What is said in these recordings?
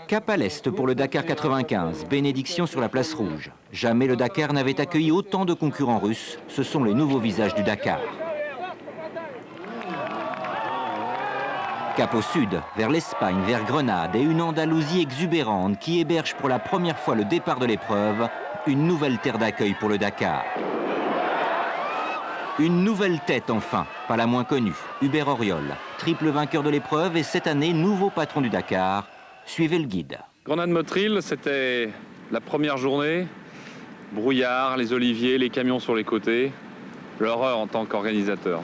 Cap à l'est pour le Dakar 95, bénédiction sur la place rouge. Jamais le Dakar n'avait accueilli autant de concurrents russes. Ce sont les nouveaux visages du Dakar. Cap au sud, vers l'Espagne, vers Grenade et une Andalousie exubérante qui héberge pour la première fois le départ de l'épreuve, une nouvelle terre d'accueil pour le Dakar. Une nouvelle tête enfin, pas la moins connue, Hubert Auriol, triple vainqueur de l'épreuve et cette année nouveau patron du Dakar. Suivez le guide. Grenade-Motril, c'était la première journée. Brouillard, les oliviers, les camions sur les côtés. L'horreur en tant qu'organisateur.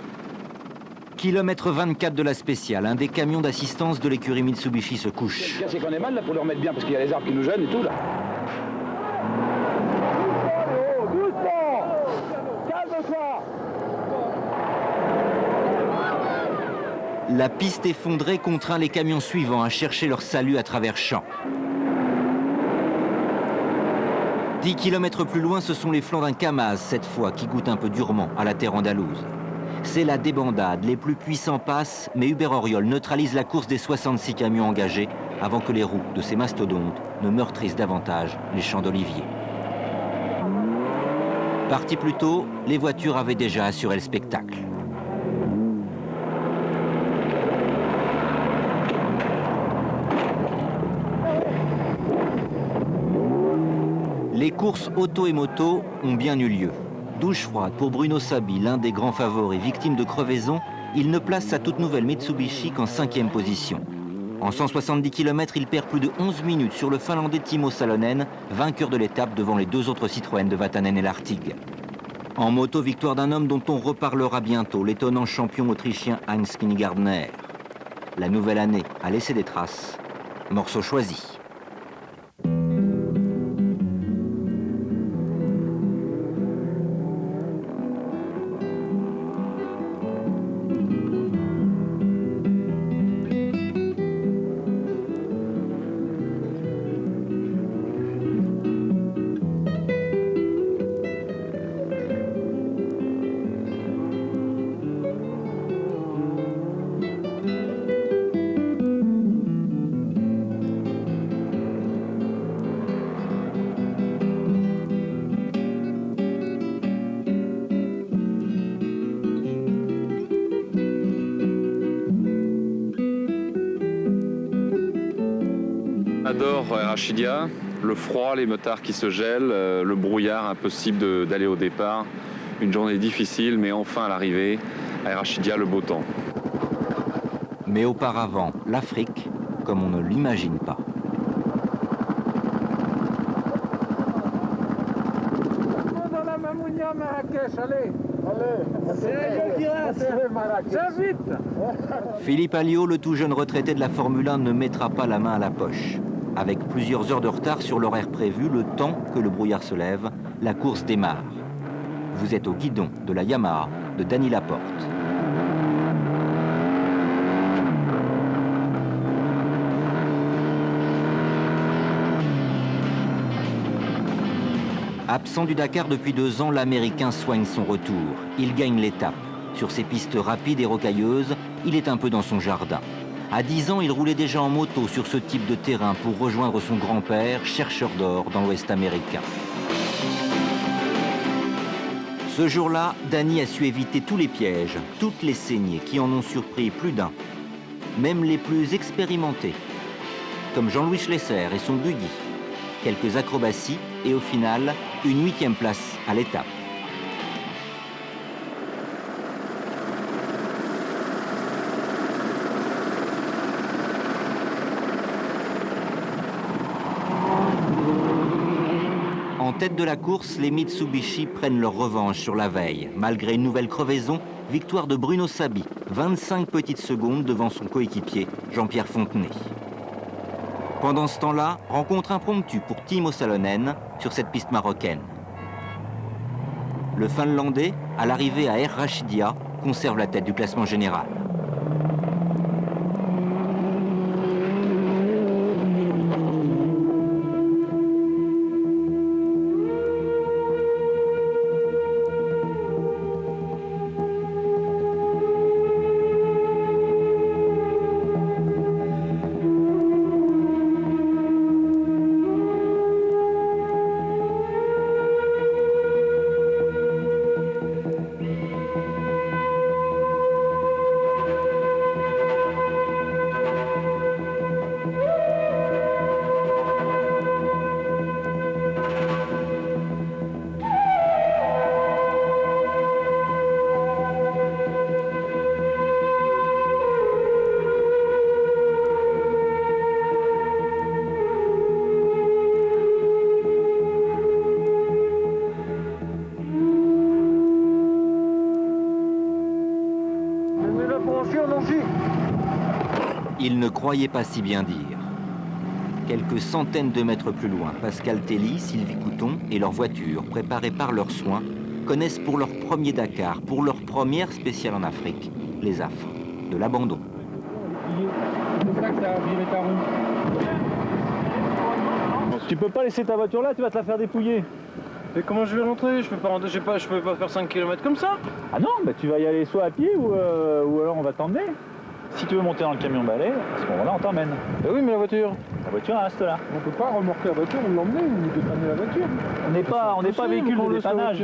Kilomètre 24 de la spéciale, un des camions d'assistance de l'écurie Mitsubishi se couche. C'est qu'on est mal là pour le remettre bien parce qu'il y a les arbres qui nous gênent et tout là. La piste effondrée contraint les camions suivants à chercher leur salut à travers champs. 10 km plus loin, ce sont les flancs d'un Kamaz, cette fois, qui goûtent un peu durement à la terre andalouse. C'est la débandade, les plus puissants passent, mais Hubert Auriol neutralise la course des 66 camions engagés avant que les roues de ces mastodontes ne meurtrissent davantage les champs d'oliviers. Partis plus tôt, les voitures avaient déjà assuré le spectacle. Les courses auto et moto ont bien eu lieu. Douche froide pour Bruno Sabi, l'un des grands favoris, victime de crevaison, il ne place sa toute nouvelle Mitsubishi qu'en 5e position. En 170 km, il perd plus de 11 minutes sur le Finlandais Timo Salonen, vainqueur de l'étape devant les deux autres Citroën de Vatanen et Lartigue. En moto, victoire d'un homme dont on reparlera bientôt, l'étonnant champion autrichien Heinz Kinigardner. La nouvelle année a laissé des traces. Morceau choisi. J'adore Rachidia, le froid, les motards qui se gèlent, le brouillard, impossible d'aller au départ. Une journée difficile, mais enfin à l'arrivée, à Rachidia, le beau temps. Mais auparavant, l'Afrique, comme on ne l'imagine pas. Philippe Alliot, le tout jeune retraité de la Formule 1, ne mettra pas la main à la poche. Avec plusieurs heures de retard sur l'horaire prévu, le temps que le brouillard se lève, la course démarre. Vous êtes au guidon de la Yamaha de Dany Laporte. Absent du Dakar depuis 2 ans, l'Américain soigne son retour. Il gagne l'étape. Sur ces pistes rapides et rocailleuses, il est un peu dans son jardin. À 10 ans, il roulait déjà en moto sur ce type de terrain pour rejoindre son grand-père, chercheur d'or dans l'Ouest américain. Ce jour-là, Dany a su éviter tous les pièges, toutes les saignées qui en ont surpris plus d'un, même les plus expérimentés, comme Jean-Louis Schlesser et son buggy. Quelques acrobaties et au final, une 8e place à l'étape. En tête de la course, les Mitsubishi prennent leur revanche sur la veille. Malgré une nouvelle crevaison, victoire de Bruno Sabi, 25 petites secondes devant son coéquipier Jean-Pierre Fontenay. Pendant ce temps-là, rencontre impromptue pour Timo Salonen sur cette piste marocaine. Le Finlandais, à l'arrivée à Rachidia, conserve la tête du classement général. Il ne croyait pas si bien dire. Quelques centaines de mètres plus loin, Pascal Telly, Sylvie Couton et leur voiture, préparées par leurs soins, connaissent pour leur premier Dakar, pour leur première spéciale en Afrique, les affres de l'abandon. Tu peux pas laisser ta voiture là, tu vas te la faire dépouiller. Mais comment je vais rentrer? Je peux pas rentrer, je peux pas faire 5 km comme ça. Ah non, bah tu vas y aller soit à pied ou alors on va t'emmener. Si tu veux monter dans le camion balai, à ce moment-là on t'emmène. Bah oui, mais la voiture. La voiture elle reste là. On peut pas remorquer la voiture ou l'emmener ou dépanner la voiture. On n'est pas véhicule de dépannage.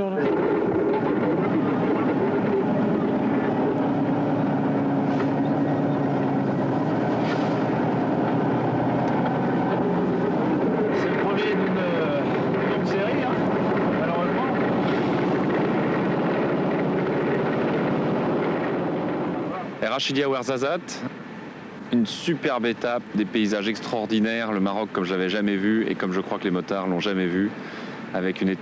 C'est le premier d'une série, hein, malheureusement. Rachidia Ouarzazate, une superbe étape, des paysages extraordinaires, le Maroc comme je l'avais jamais vu et comme je crois que les motards l'ont jamais vu, avec une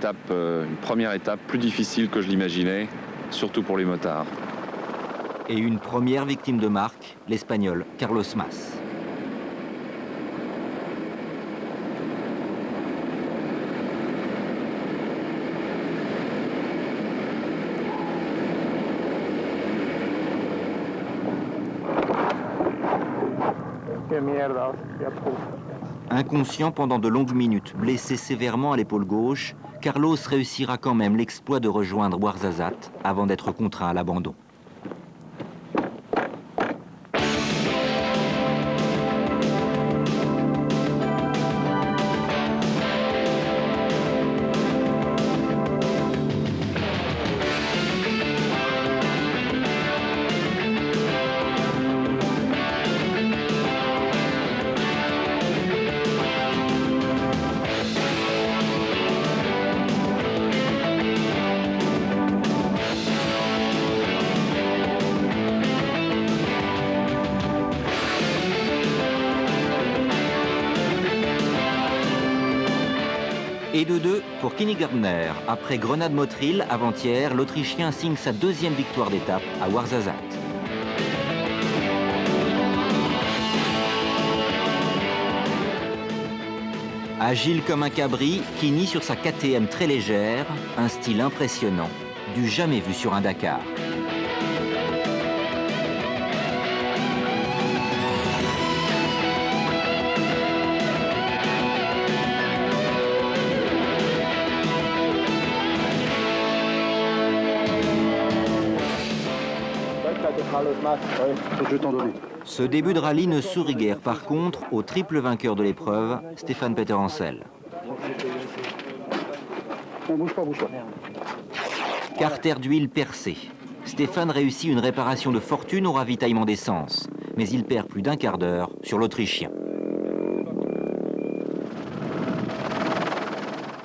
première étape plus difficile que je l'imaginais, surtout pour les motards. Et une première victime de marque, l'Espagnol Carlos Mas. Inconscient pendant de longues minutes, blessé sévèrement à l'épaule gauche, Carlos réussira quand même l'exploit de rejoindre Ouarzazate avant d'être contraint à l'abandon. Et de 2 pour Kenny Gardner. Après Grenade-Motril, avant-hier, l'Autrichien signe sa deuxième victoire d'étape à Ouarzazate. Agile comme un cabri, Kenny sur sa KTM très légère, un style impressionnant, du jamais vu sur un Dakar. Je vais t'en donner. Ce début de rallye ne sourit guère par contre au triple vainqueur de l'épreuve, Stéphane Peter Hansel. On bouge pas, bouge pas. Carter d'huile percé. Stéphane réussit une réparation de fortune au ravitaillement d'essence, mais il perd plus d'un quart d'heure sur l'Autrichien.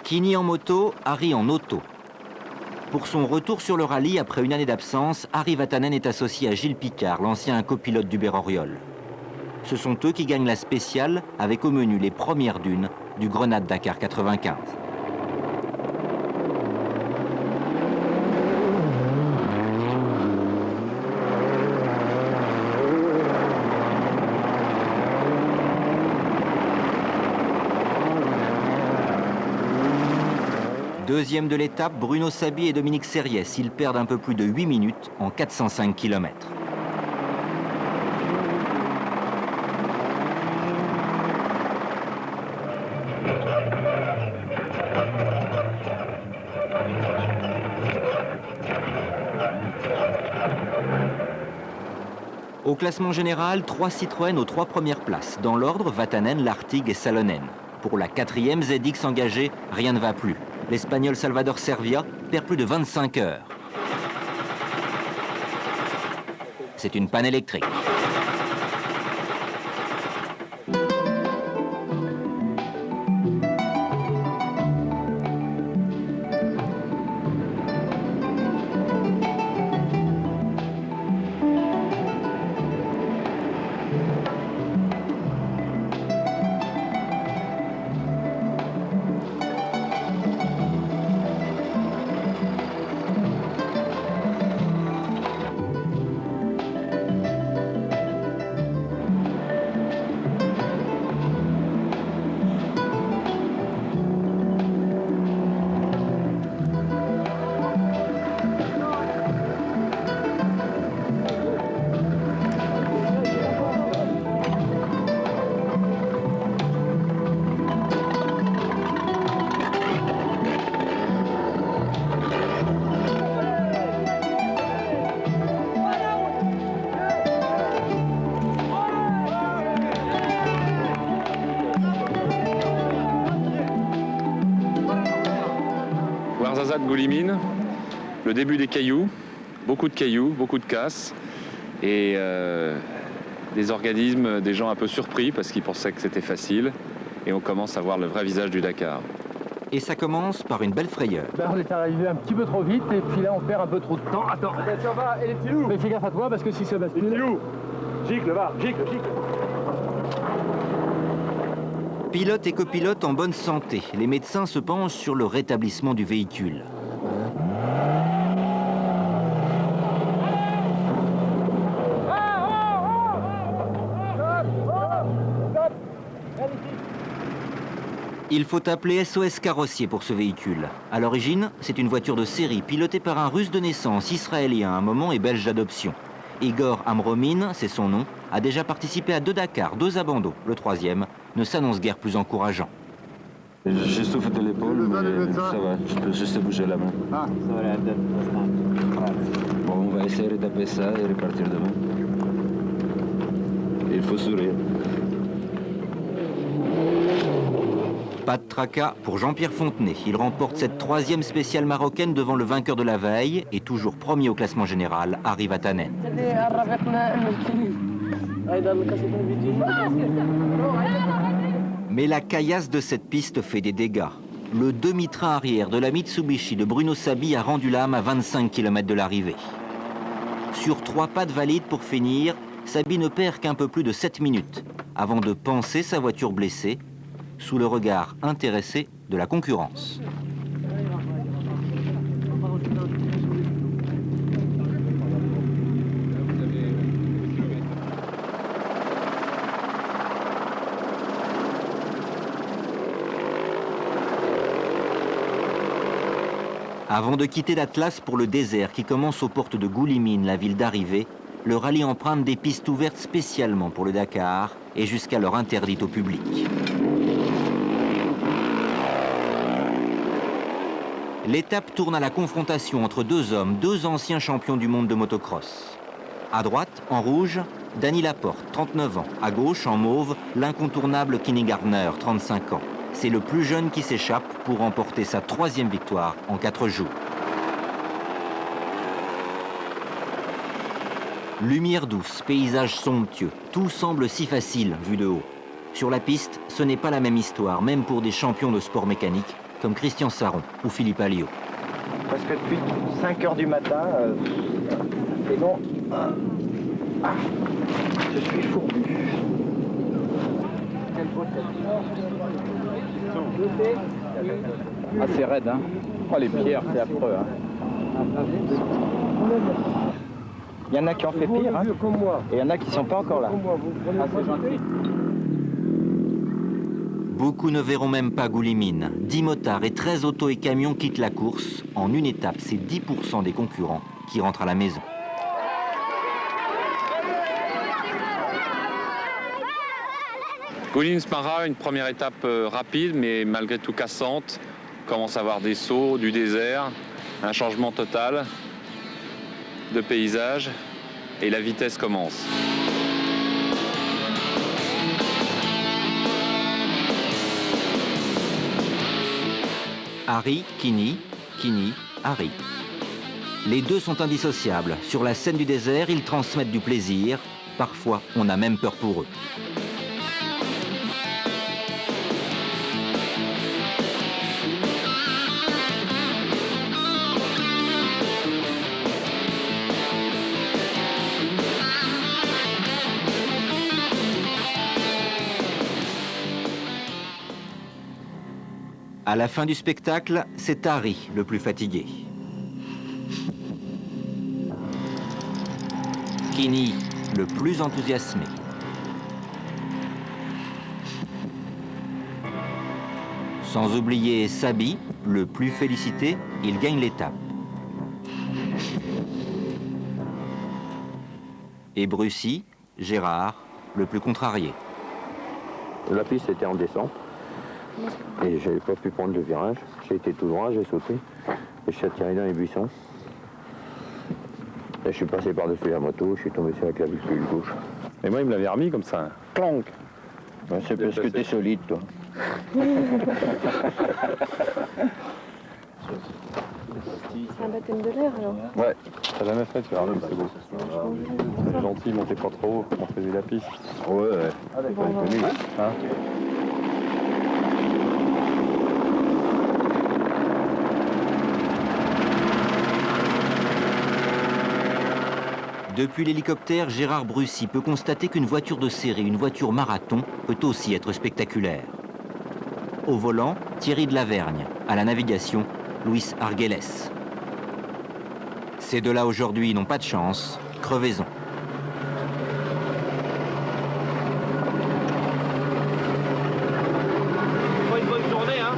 Kenny en moto, Harry en auto. Pour son retour sur le rallye après une année d'absence, Harry Vatanen est associé à Gilles Picard, l'ancien copilote d'Hubert Auriol. Ce sont eux qui gagnent la spéciale avec au menu les premières dunes du Grenade Dakar 95. Deuxième de l'étape, Bruno Sabi et Dominique Serriès. Ils perdent un peu plus de 8 minutes en 405 km. Au classement général, 3 Citroën aux 3 premières places. Dans l'ordre, Vatanen, Lartigue et Salonen. Pour la 4e ZX engagée, rien ne va plus. L'Espagnol Salvador Servia perd plus de 25 heures. C'est une panne électrique. plat de Goulimine, le début des cailloux, beaucoup de casse, et des organismes, des gens un peu surpris parce qu'ils pensaient que c'était facile, et on commence à voir le vrai visage du Dakar. Et ça commence par une belle frayeur. Ben, on est arrivé un petit peu trop vite et puis là on perd un peu trop de temps. Attends, ça va, et les petits loups. Mais fais gaffe à toi parce que si ça bascule... Les petits loups. Gicle, va, gicle. Pilote et copilote en bonne santé, les médecins se penchent sur le rétablissement du véhicule. Il faut appeler SOS Carrossier pour ce véhicule. À l'origine, c'est une voiture de série pilotée par un Russe de naissance, israélien à un moment et belge d'adoption. Igor Amromin, c'est son nom, a déjà participé à 2 Dakar, 2 abandons. Le 3e ne s'annonce guère plus encourageant. J'ai souffle de l'épaule, mais ça va, je sais bouger la main. Ah, ça va aller Bon, on va essayer de taper ça et repartir demain. Il faut sourire. Pas de tracas pour Jean-Pierre Fontenay. Il remporte cette 3e spéciale marocaine devant le vainqueur de la veille et toujours premier au classement général, Harry Vatanen. Mais la caillasse de cette piste fait des dégâts. Le demi-train arrière de la Mitsubishi de Bruno Sabi a rendu l'âme à 25 km de l'arrivée. Sur 3 pattes valides pour finir, Sabi ne perd qu'un peu plus de 7 minutes avant de panser sa voiture blessée sous le regard intéressé de la concurrence. Avant de quitter l'Atlas pour le désert qui commence aux portes de Goulimine, la ville d'arrivée, le rallye emprunte des pistes ouvertes spécialement pour le Dakar et jusqu'alors interdites au public. L'étape tourne à la confrontation entre 2 hommes, 2 anciens champions du monde de motocross. À droite, en rouge, Dany Laporte, 39 ans. À gauche, en mauve, l'incontournable Kenny Gardner, 35 ans. C'est le plus jeune qui s'échappe pour remporter sa 3e victoire en 4 jours. Lumière douce, paysage somptueux, tout semble si facile vu de haut. Sur la piste, ce n'est pas la même histoire, même pour des champions de sport mécanique comme Christian Sarron ou Philippe Alliot. Parce que depuis 5 h du matin, c'est bon. Je suis fourbu. Ah, c'est raide, hein. Oh, les pierres, c'est affreux, hein. Il y en a qui ont fait pire, hein. Et il y en a qui sont pas encore là. Ah, c'est gentil. Beaucoup ne verront même pas Goulimine. 10 motards et 13 autos et camions quittent la course. En une étape, c'est 10% des concurrents qui rentrent à la maison. Goulimine-Smara, une première étape rapide, mais malgré tout cassante. On commence à avoir des sauts, du désert, un changement total de paysage, et la vitesse commence. Harry, Kenny, Kenny, Harry. Les 2 sont indissociables. Sur la scène du désert, ils transmettent du plaisir. Parfois, on a même peur pour eux. À la fin du spectacle, c'est Harry le plus fatigué. Kenny le plus enthousiasmé. Sans oublier Sabi, le plus félicité, il gagne l'étape. Et Brucy, Gérard, le plus contrarié. La piste était en descente. Et j'avais pas pu prendre le virage. J'ai été tout droit, j'ai sauté. Et je suis attiré dans les buissons. Et je suis passé par-dessus la moto, je suis tombé sur la clavicule gauche. Et moi, il me l'avait remis comme ça. Clank. Ben, c'est parce que t'es solide, toi. C'est un baptême de l'air alors. Ouais, t'as jamais fait, tu vas voir, c'est beau. C'est gentil, montez pas trop haut, on faisait la piste. Ouais, ouais. Bon, on va- Hein. Depuis l'hélicoptère, Gérard Brussy peut constater qu'une voiture de série, une voiture marathon, peut aussi être spectaculaire. Au volant, Thierry de Lavergne. À la navigation, Luis Arguelles. Ces deux-là aujourd'hui n'ont pas de chance. Crevaison. Une bonne journée, hein.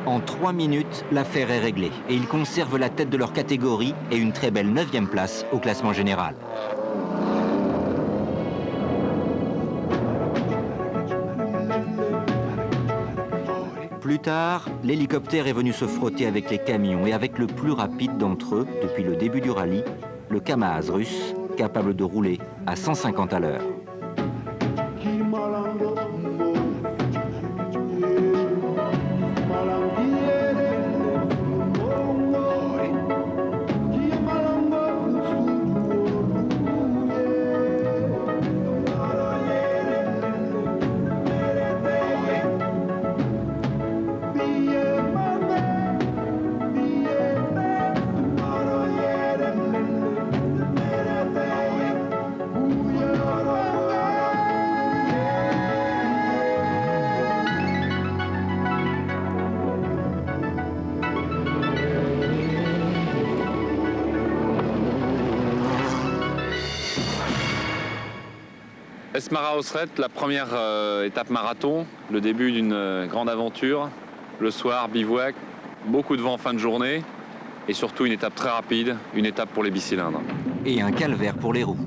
En 3 minutes, l'affaire est réglée et ils conservent la tête de leur catégorie et une très belle 9e place au classement général. Plus tard, l'hélicoptère est venu se frotter avec les camions et avec le plus rapide d'entre eux depuis le début du rallye, le Kamaz russe, capable de rouler à 150 à l'heure. Esmara Osret, la première étape marathon, le début d'une grande aventure. Le soir, bivouac, beaucoup de vent en fin de journée et surtout une étape très rapide, une étape pour les bicylindres. Et un calvaire pour les roues.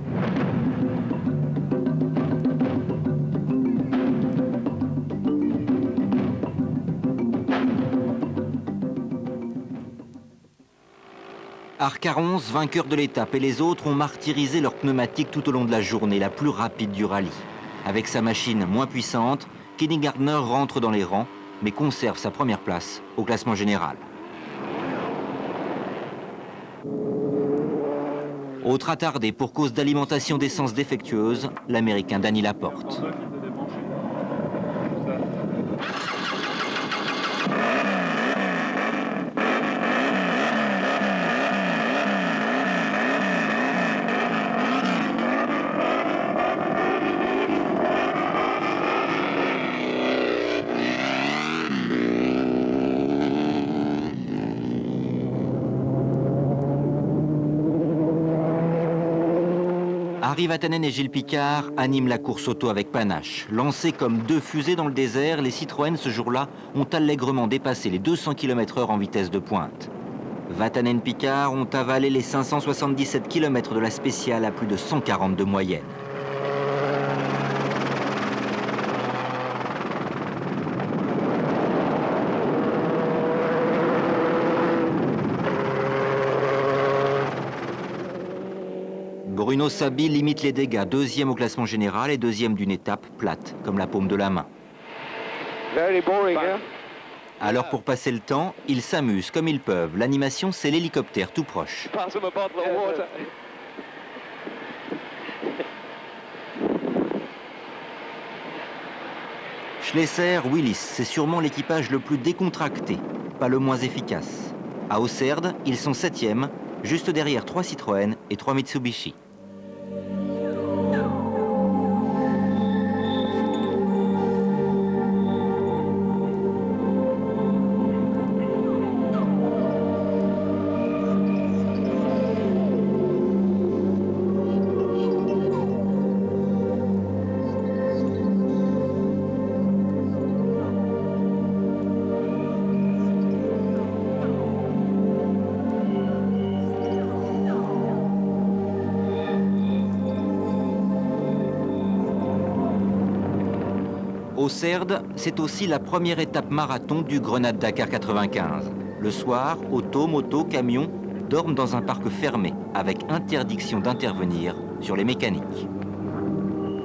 Arcarons, vainqueur de l'étape, et les autres ont martyrisé leurs pneumatiques tout au long de la journée, la plus rapide du rallye. Avec sa machine moins puissante, Kenny Gardner rentre dans les rangs, mais conserve sa première place au classement général. Autre attardé pour cause d'alimentation d'essence défectueuse, l'Américain Danny Laporte. Harry Vatanen et Gilles Picard animent la course auto avec panache. Lancés comme deux fusées dans le désert, les Citroën ce jour-là ont allègrement dépassé les 200 km/h en vitesse de pointe. Vatanen-Picard ont avalé les 577 km de la spéciale à plus de 140 de moyenne. Bruno Sabi limite les dégâts, deuxième au classement général et deuxième d'une étape plate, comme la paume de la main. Alors pour passer le temps, ils s'amusent comme ils peuvent. L'animation, c'est l'hélicoptère tout proche. Schlesser-Willis, c'est sûrement l'équipage le plus décontracté, pas le moins efficace. À Auxerre, ils sont 7e, juste derrière 3 Citroën et 3 Mitsubishi. Auxerre, c'est aussi la première étape marathon du Grenade-Dakar 95. Le soir, auto, moto, camion dorment dans un parc fermé avec interdiction d'intervenir sur les mécaniques.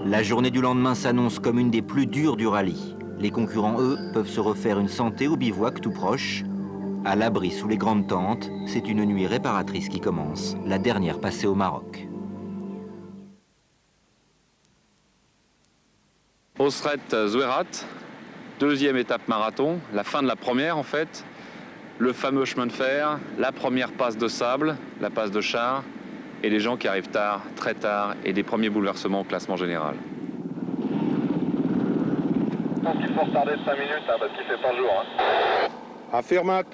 La journée du lendemain s'annonce comme une des plus dures du rallye. Les concurrents, eux, peuvent se refaire une santé au bivouac tout proche. À l'abri sous les grandes tentes, c'est une nuit réparatrice qui commence, la dernière passée au Maroc. Osret Zouerat, deuxième étape marathon, la fin de la première en fait. Le fameux chemin de fer, la première passe de sable, la passe de char, et les gens qui arrivent tard, très tard, et des premiers bouleversements au classement général. Je pense qu'il faut retarder de 5 minutes parce qu'il fait pas jour. Affirmate.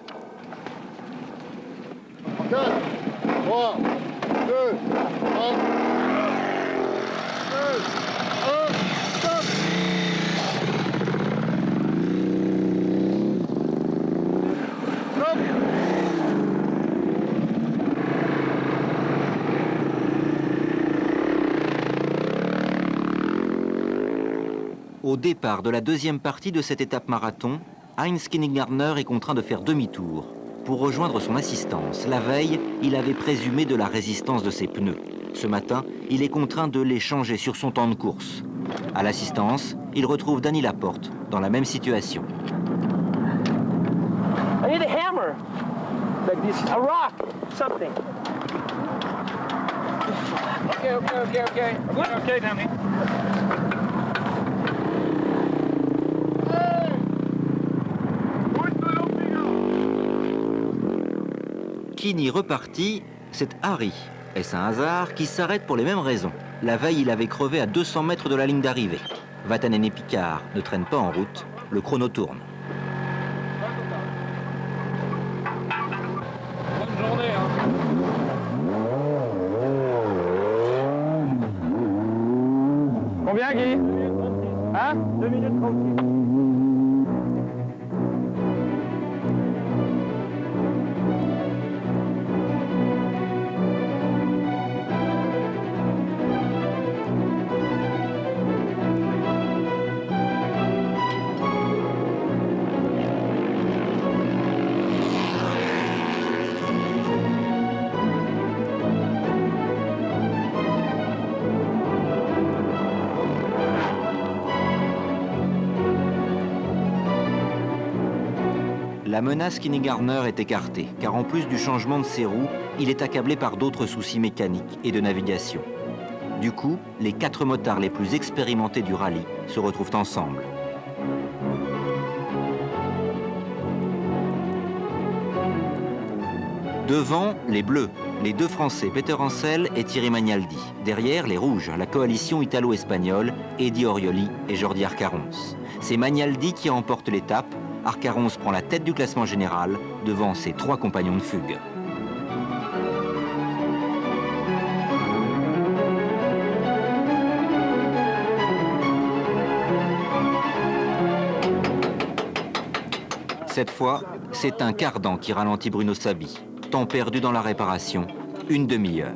4, 3, 2, 1, 2, 1, stop. Stop. Au départ de la deuxième partie de cette étape marathon, Heinz Kinnigartner est contraint de faire demi-tour. Pour rejoindre son assistance, la veille, il avait présumé de la résistance de ses pneus. Ce matin, il est contraint de les changer sur son temps de course. À l'assistance, il retrouve Danny Laporte dans la même situation. I need a hammer, like this, a rock, something. Okay. Okay, Danny. Kinny reparti, c'est Harry. Est-ce un hasard qui s'arrête pour les mêmes raisons? La veille, il avait crevé à 200 mètres de la ligne d'arrivée. Vatanen et Picard ne traînent pas en route, le chrono tourne. Bonne journée, Combien, Guy? Hein? 2 minutes 36. La menace Kinnigartner est écartée, car en plus du changement de ses roues, il est accablé par d'autres soucis mécaniques et de navigation. Du coup, les 4 motards les plus expérimentés du rallye se retrouvent ensemble. Devant, les bleus, les 2 Français, Peter Ancel et Thierry Magnaldi. Derrière, les rouges, la coalition italo-espagnole, Eddie Orioli et Jordi Arcarons. C'est Magnaldi qui emporte l'étape. Arcarons prend la tête du classement général devant ses 3 compagnons de fugue. Cette fois, c'est un cardan qui ralentit Bruno Sabi. Temps perdu dans la réparation, une demi-heure.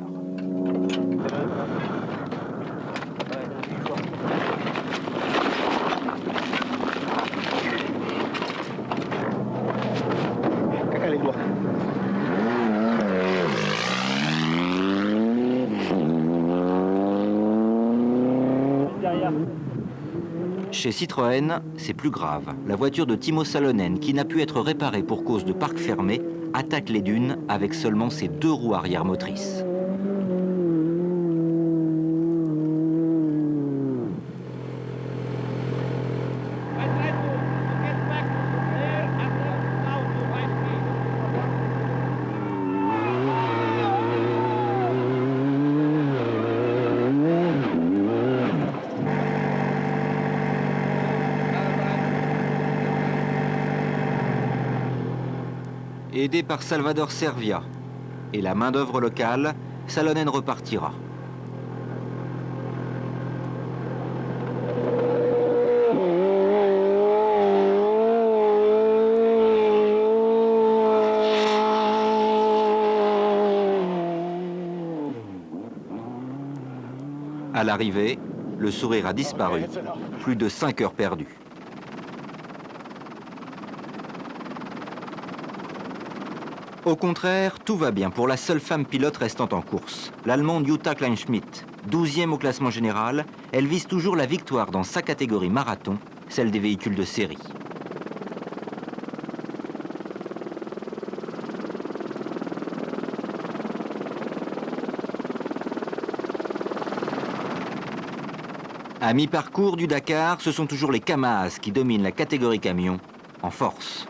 Chez Citroën, c'est plus grave. La voiture de Timo Salonen, qui n'a pu être réparée pour cause de parc fermé, attaque les dunes avec seulement ses 2 roues arrière motrices. Aidé par Salvador Servia et la main-d'œuvre locale, Salonen repartira. À l'arrivée, le sourire a disparu. Plus de 5 heures perdues. Au contraire, tout va bien pour la seule femme pilote restant en course, l'Allemande Jutta Kleinschmidt. 12e au classement général, elle vise toujours la victoire dans sa catégorie marathon, celle des véhicules de série. À mi-parcours du Dakar, ce sont toujours les Kamaz qui dominent la catégorie camion en force.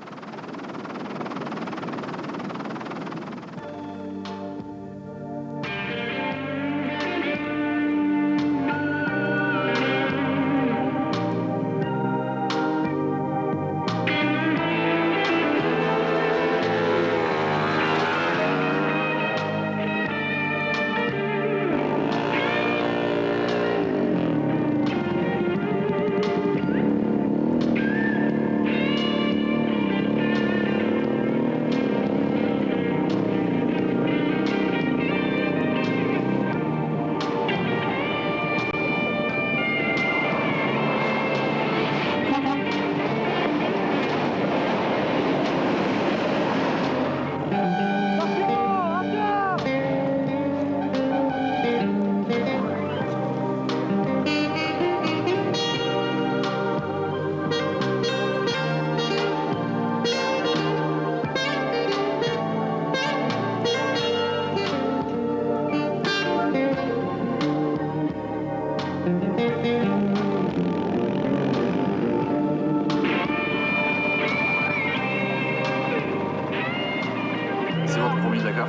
C'est votre premier Dakar?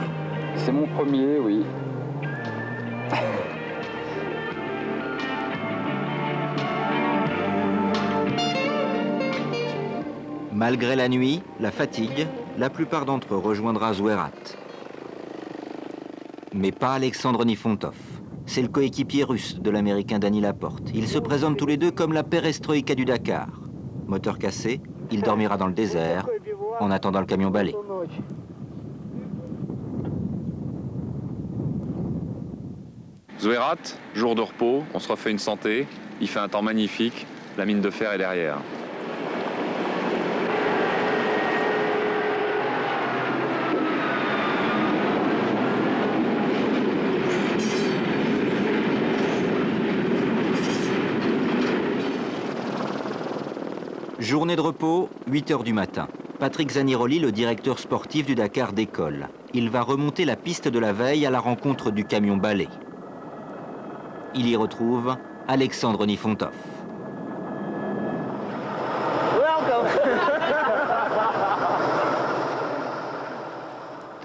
C'est mon premier, oui. Malgré la nuit, la fatigue, la plupart d'entre eux rejoindra Zouerat. Mais pas Alexandre Nifontov. C'est le coéquipier russe de l'Américain Dany Laporte. Ils se présentent tous les deux comme la perestroïka du Dakar. Moteur cassé, il dormira dans le désert en attendant le camion balai. Zouerat, jour de repos, on se refait une santé, il fait un temps magnifique, la mine de fer est derrière. Journée de repos, 8 h du matin. Patrick Zaniroli, le directeur sportif du Dakar, décolle. Il va remonter la piste de la veille à la rencontre du camion balai. Il y retrouve Alexandre Nifontov.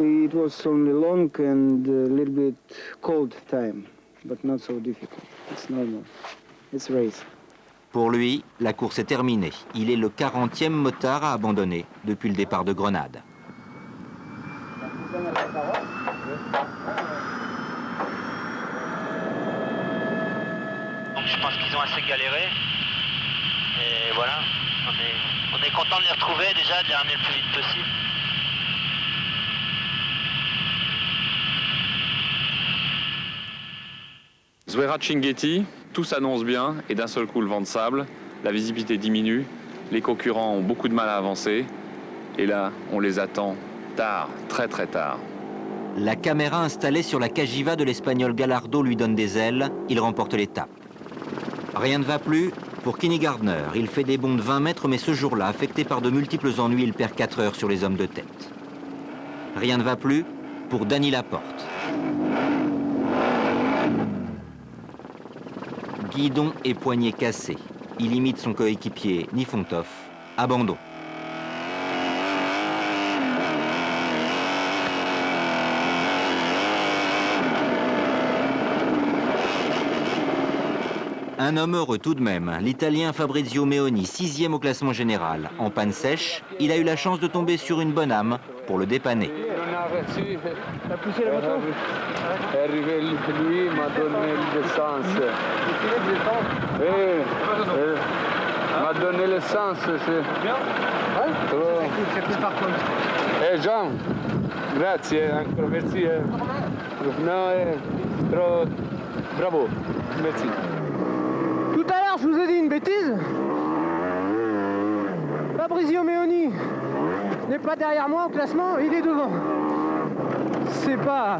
It was only long and a little bit cold time, but not so difficult. It's normal. It's race. Pour lui, la course est terminée. Il est le 40e motard à abandonner depuis le départ de Grenade. Donc je pense qu'ils ont assez galéré. Et voilà, on est content de les retrouver déjà, de les ramener le plus vite possible. Zouerat Chinguetti, tout s'annonce bien et d'un seul coup le vent de sable, la visibilité diminue, les concurrents ont beaucoup de mal à avancer et là on les attend tard, très très tard. La caméra installée sur la Cagiva de l'Espagnol Gallardo lui donne des ailes, il remporte l'étape. Rien ne va plus pour Kenny Gardner, il fait des bonds de 20 mètres mais ce jour-là, affecté par de multiples ennuis, il perd 4 heures sur les hommes de tête. Rien ne va plus pour Dany Laporte. Guidon et poignet cassés. Il imite son coéquipier Nifontov. Abandon. Un homme heureux tout de même, l'Italien Fabrizio Meoni, 6e au classement général. En panne sèche, il a eu la chance de tomber sur une bonne âme pour le dépanner. T'as poussé la moto? È arrivé lui, m'a donné l'essence. M'a donné l'essence. Bien? C'est par contre. Jean, grazie, ancora merci. No, trop bravo, merci. Tout à l'heure, je vous ai dit une bêtise. Fabrizio Meoni n'est pas derrière moi au classement, il est devant. c'est pas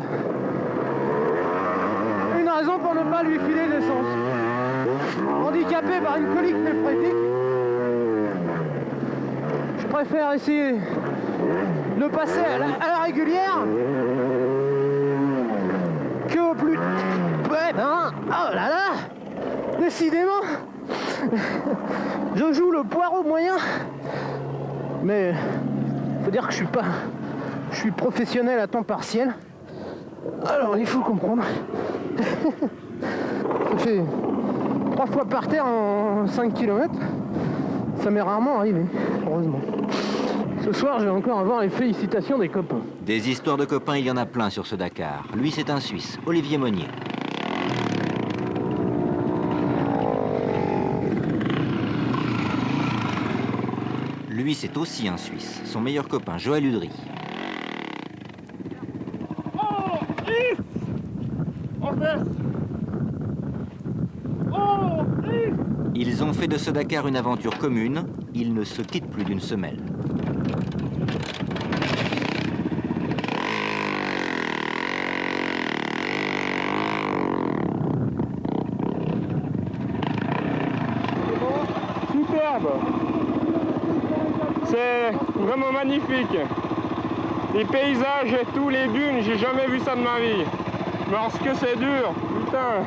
une raison pour ne pas lui filer d'essence. Handicapé par une colique néphrétique, je préfère essayer de passer à la régulière que au plus... Ouais ben, oh là là, décidément, je joue le poireau moyen, mais faut dire que je suis professionnel à temps partiel, alors il faut comprendre. Ça fait 3 fois par terre en 5 km, ça m'est rarement arrivé, heureusement. Ce soir, je vais encore avoir les félicitations des copains. Des histoires de copains, il y en a plein sur ce Dakar. Lui, c'est un Suisse, Olivier Monnier. Lui, c'est aussi un Suisse, son meilleur copain, Joël Udry. Ils ont fait de ce Dakar une aventure commune. Ils ne se quittent plus d'une semelle. Superbe. C'est vraiment magnifique. Les paysages et tout, les dunes, j'ai jamais vu ça de ma vie. Mais parce que c'est dur, putain.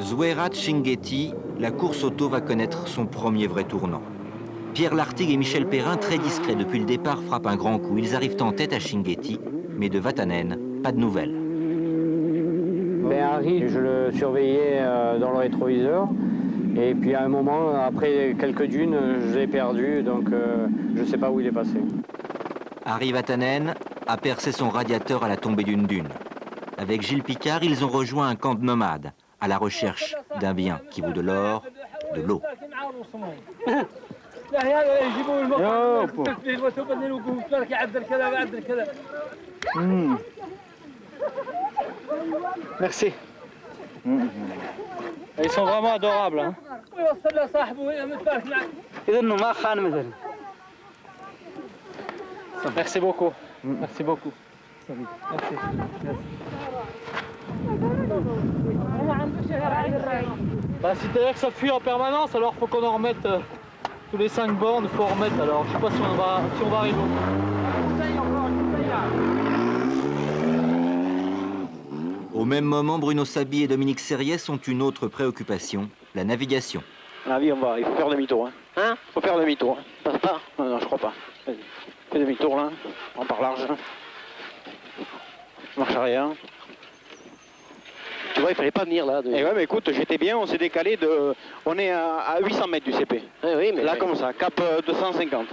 Zouerat Chinguetti, la course auto va connaître son premier vrai tournant. Pierre Lartigue et Michel Perrin, très discrets depuis le départ, frappent un grand coup. Ils arrivent en tête à Chinguetti, mais de Vatanen, pas de nouvelles. Ben Harry, je le surveillais dans le rétroviseur. Et puis à un moment, après quelques dunes, je l'ai perdu, donc je ne sais pas où il est passé. Harry Vatanen a percé son radiateur à la tombée d'une dune. Avec Gilles Picard, ils ont rejoint un camp de nomades, à la recherche d'un bien qui vaut de l'or, de l'eau. Merci. Ils sont vraiment adorables. Hein. Merci beaucoup. Merci beaucoup. Merci. Bah, c'est-à-dire que ça fuit en permanence, alors faut qu'on en remette tous les 5 bornes, faut en remettre. Alors je sais pas si on va arriver. Au même moment, Bruno Sabi et Dominique Serriès ont une autre préoccupation, la navigation. À la vie, il faut faire demi-tour. Hein, faut faire demi-tour. Passe pas? Non, je crois pas. Vas-y. Fais demi-tour là, on part large. Marche arrière. Tu vois, il fallait pas venir là. Eh ouais, mais écoute, j'étais bien, on s'est décalé de... On est à 800 mètres du CP. Eh oui, mais... Là, comme ça, cap 250.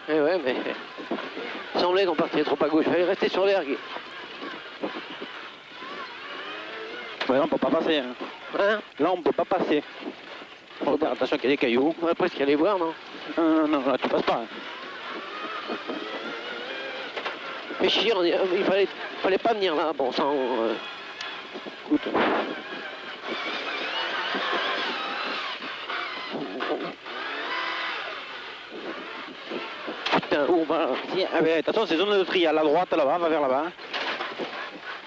Eh ouais, mais... Il semblait qu'on partait trop à gauche, il fallait rester sur l'ergue. Ouais, là, on peut pas passer. Hein. Là, on peut pas passer. Faut faire attention qu'il y a des cailloux. On va presque aller voir, non? Non, là, tu passes pas. Mais chier, il fallait pas venir là, bon sang. Écoute. Putain, où on va là? Ah, mais attention, c'est zone de tri à la droite, là-bas, va vers là-bas.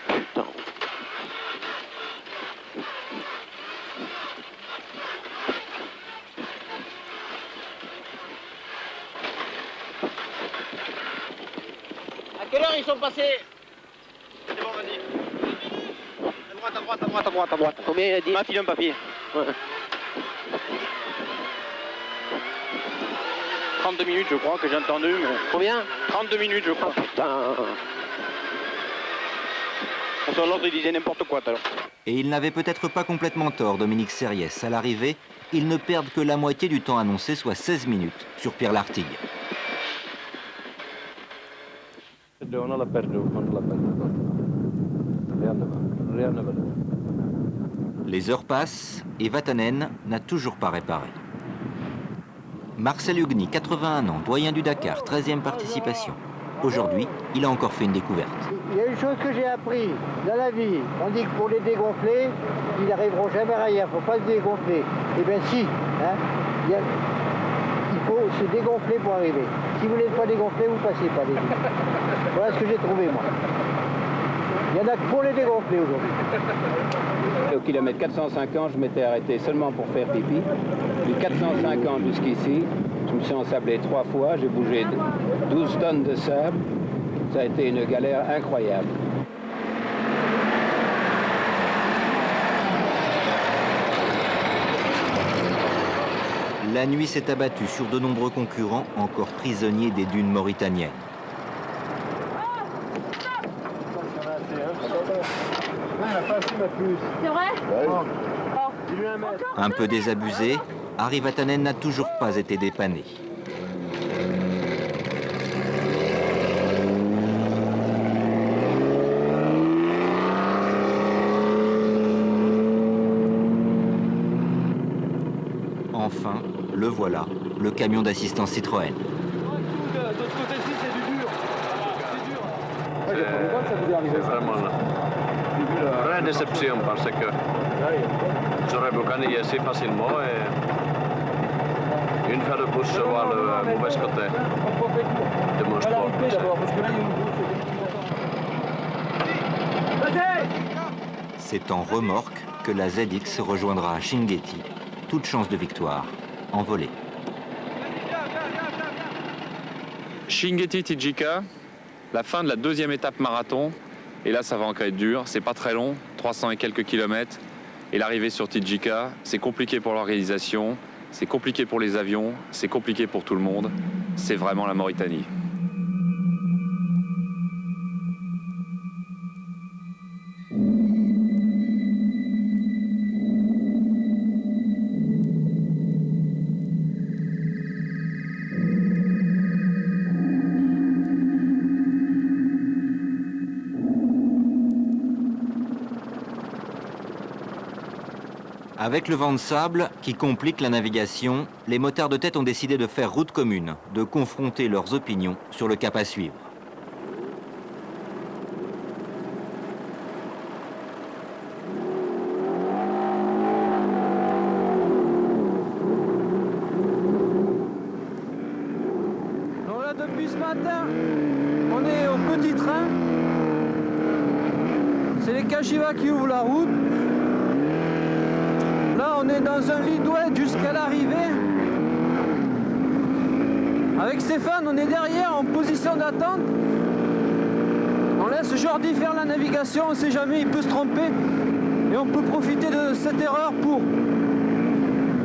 Putain. À quelle heure ils sont passés? C'est bon, vas-y. À droite. Combien il a dit? M'a filé un papier. Ouais. 32 minutes, je crois, que j'ai entendu. Mais... Combien? 32 minutes, je crois. Oh, putain. toute façon, l'autre il disait n'importe quoi tout à l'heure. Et il n'avait peut-être pas complètement tort, Dominique Serriès. À l'arrivée, ils ne perdent que la moitié du temps annoncé, soit 16 minutes, sur Pierre Lartigue. Les heures passent et Vatanen n'a toujours pas réparé. Marcel Hugny, 81 ans, doyen du Dakar, 13e participation. Aujourd'hui, il a encore fait une découverte. Il y a une chose que j'ai appris dans la vie. On dit que pour les dégonfler, ils n'arriveront jamais à rien. Il ne faut pas se dégonfler. Eh bien si, hein, il faut se dégonfler pour arriver. Si vous n'êtes pas dégonflé, vous ne passez pas les deux. Voilà ce que j'ai trouvé moi. Il n'y en a que pour les dégonfler aujourd'hui. Au kilomètre 450, je m'étais arrêté seulement pour faire pipi. Du 450 jusqu'ici, je me suis ensablé 3 fois, j'ai bougé 12 tonnes de sable. Ça a été une galère incroyable. La nuit s'est abattue sur de nombreux concurrents, encore prisonniers des dunes mauritaniennes. C'est vrai? Un peu désabusé, Harry Vatanen n'a toujours pas été dépanné. Enfin, le voilà, le camion d'assistance Citroën. De ce côté-ci, c'est du dur. C'est dur. Ouais, j'ai pas vu que ça vous est arrivé. C'est vraiment une vraie déception parce que j'aurais pu gagner assez facilement et une fois de plus je vois le mauvais côté de mon sport. C'est en remorque que la ZX rejoindra Chinguetti. Toute chance de victoire, envolée. Chinguetti Tijika, la fin de la 2e étape marathon. Et là, ça va encore être dur. C'est pas très long, 300 et quelques kilomètres. Et l'arrivée sur Tijika, c'est compliqué pour l'organisation, c'est compliqué pour les avions, c'est compliqué pour tout le monde. C'est vraiment la Mauritanie. Avec le vent de sable qui complique la navigation, les motards de tête ont décidé de faire route commune, de confronter leurs opinions sur le cap à suivre. Donc là, depuis ce matin, on est au petit train. C'est les Kashiwa qui ouvrent la route. Là, on est dans un lit d'oued jusqu'à l'arrivée. Avec Stéphane, on est derrière en position d'attente. On laisse Jordi faire la navigation, on ne sait jamais, il peut se tromper. Et on peut profiter de cette erreur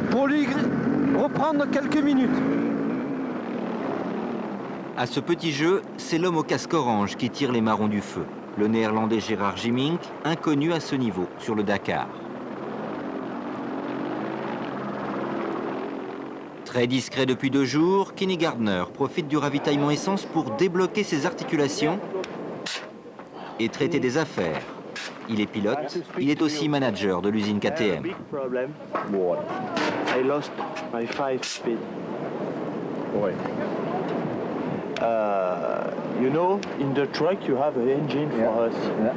pour lui reprendre quelques minutes. À ce petit jeu, c'est l'homme au casque orange qui tire les marrons du feu. Le néerlandais Gérard Gimink, inconnu à ce niveau sur le Dakar. Très discret depuis 2 jours, Kenny Gardner profite du ravitaillement essence pour débloquer ses articulations et traiter des affaires. Il est pilote, il est aussi manager de l'usine KTM. I lost my 5 speed. Why? You know, in the truck you have an engine for us. Yeah.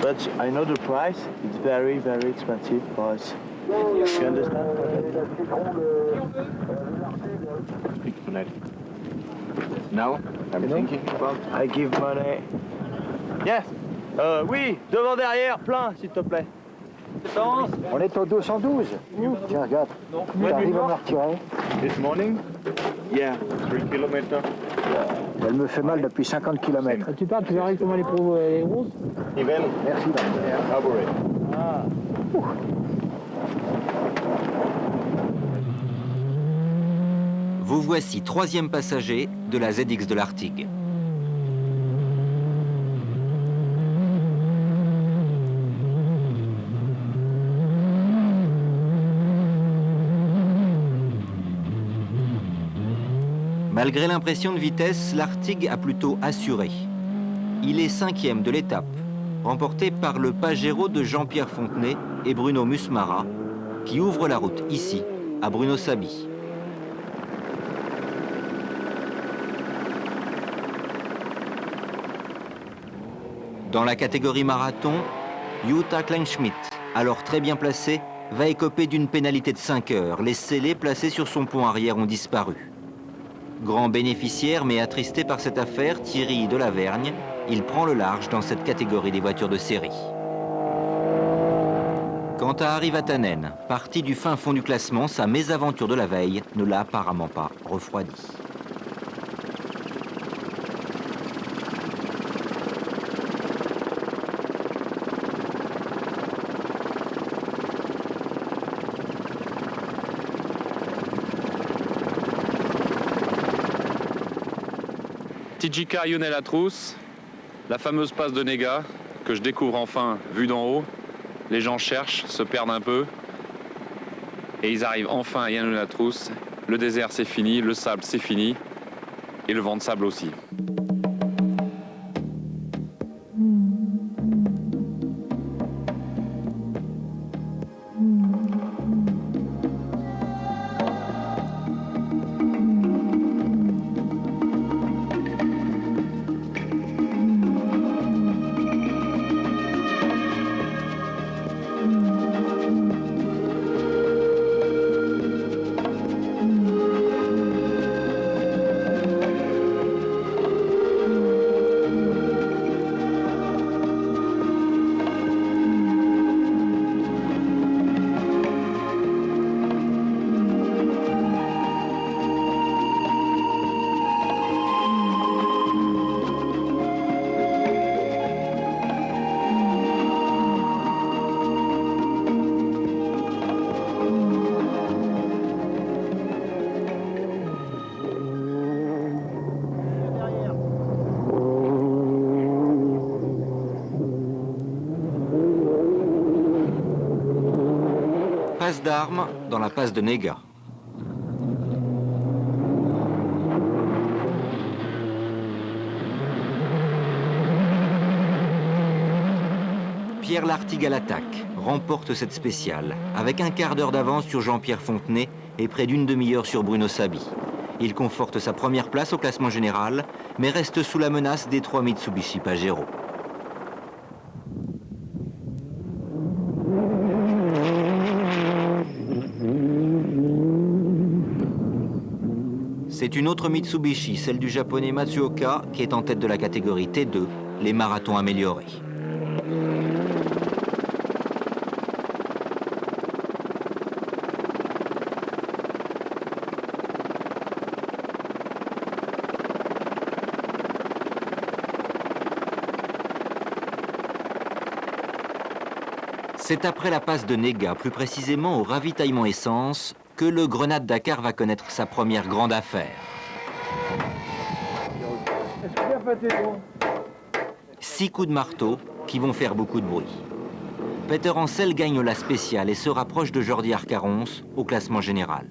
But I know the price, it's very, very expensive for us. You understand? Now, I'm thinking about... I give money. Yes. Oui, devant, derrière, plein, s'il te plaît. On est au 212. Tiens, regarde. Tu arrives à me retirer. This morning? Yeah, 3 kilometers. Elle me fait mal depuis 50 km. Tu parles, tu verras comment les grosses. Even? Merci. Ah. Vous voici 3e passager de la ZX de l'Artigue. Malgré l'impression de vitesse, l'Artigue a plutôt assuré. Il est 5e de l'étape, remporté par le Pajero de Jean-Pierre Fontenay et Bruno Musmara, qui ouvre la route ici, à Bruno Sabi. Dans la catégorie marathon, Jutta Kleinschmidt, alors très bien placée, va écoper d'une pénalité de 5 heures. Les scellés placés sur son pont arrière ont disparu. Grand bénéficiaire mais attristé par cette affaire, Thierry Delavergne, il prend le large dans cette catégorie des voitures de série. Quant à Harry Vatanen, parti du fin fond du classement, sa mésaventure de la veille ne l'a apparemment pas refroidi. Tijika Yonel-Atrousse, la fameuse passe de Nega, que je découvre enfin vue d'en haut. Les gens cherchent, se perdent un peu. Et ils arrivent enfin à Yonel-Atrousse. Le désert c'est fini, le sable c'est fini. Et le vent de sable aussi. Passe d'armes dans la passe de Nega. Pierre Lartigue à l'attaque, remporte cette spéciale, avec un quart d'heure d'avance sur Jean-Pierre Fontenay et près d'une demi-heure sur Bruno Sabi. Il conforte sa première place au classement général, mais reste sous la menace des 3 Mitsubishi Pajero. C'est une autre Mitsubishi, celle du japonais Matsuoka, qui est en tête de la catégorie T2, les marathons améliorés. C'est après la passe de Nega, plus précisément au ravitaillement essence, que le Grenade Dakar va connaître sa première grande affaire. 6 coups de marteau qui vont faire beaucoup de bruit. Peter Ancel gagne la spéciale et se rapproche de Jordi Arcarons au classement général.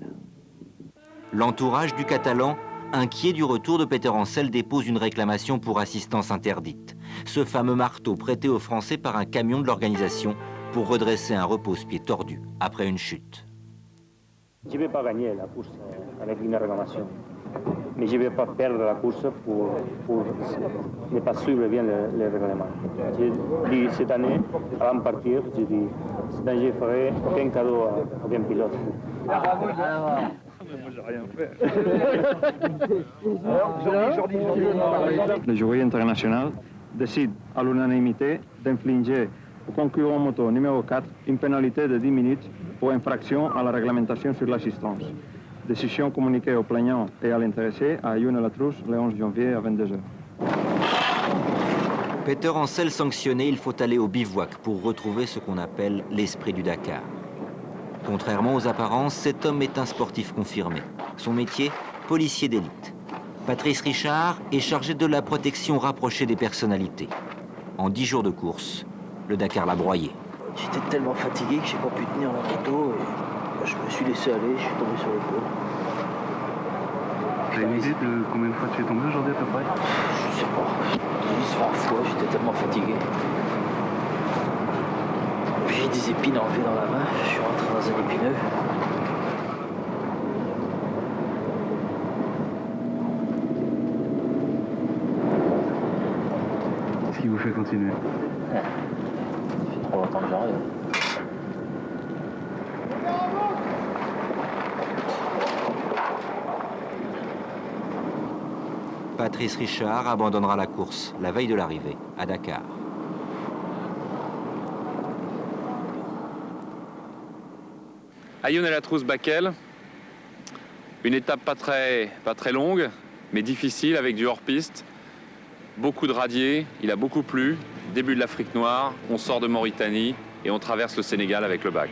L'entourage du Catalan, inquiet du retour de Peter Ancel, dépose une réclamation pour assistance interdite. Ce fameux marteau prêté aux Français par un camion de l'organisation pour redresser un repose-pied tordu après une chute. Je ne vais pas gagner la course avec une réclamation, mais je ne vais pas perdre la course pour ne pas suivre bien les règlements. Je dis cette année, avant de partir, je dis cette année je ne ferai aucun cadeau à aucun pilote. Le jury international décide à l'unanimité d'infliger au concurrent moto numéro 4 une pénalité de 10 minutes pour infraction à la réglementation sur l'assistance. Décision communiquée au plaignant et à l'intéressé à Yonel-Atrousse le 11 janvier à 22h. Peter Ancel sanctionné, il faut aller au bivouac pour retrouver ce qu'on appelle l'esprit du Dakar. Contrairement aux apparences, cet homme est un sportif confirmé. Son métier, policier d'élite. Patrice Richard est chargé de la protection rapprochée des personnalités. En 10 jours de course, le Dakar l'a broyé. J'étais tellement fatigué que j'ai pas pu tenir la moto et je me suis laissé aller, je suis tombé sur le T'as une idée de combien de fois tu es tombé aujourd'hui à peu près? Je sais pas, 10-20 fois, j'étais tellement fatigué. J'ai des épines enlevées dans la main, je suis rentré dans un épineux. Qu'est-ce qui vous fait continuer? Ça fait trop longtemps que j'arrive. Patrice Richard abandonnera la course la veille de l'arrivée, à Dakar. Ayoun El Atrouss Bakel, une étape pas très longue, mais difficile avec du hors-piste. Beaucoup de radiers, il a beaucoup plu. Début de l'Afrique noire, on sort de Mauritanie et on traverse le Sénégal avec le bac.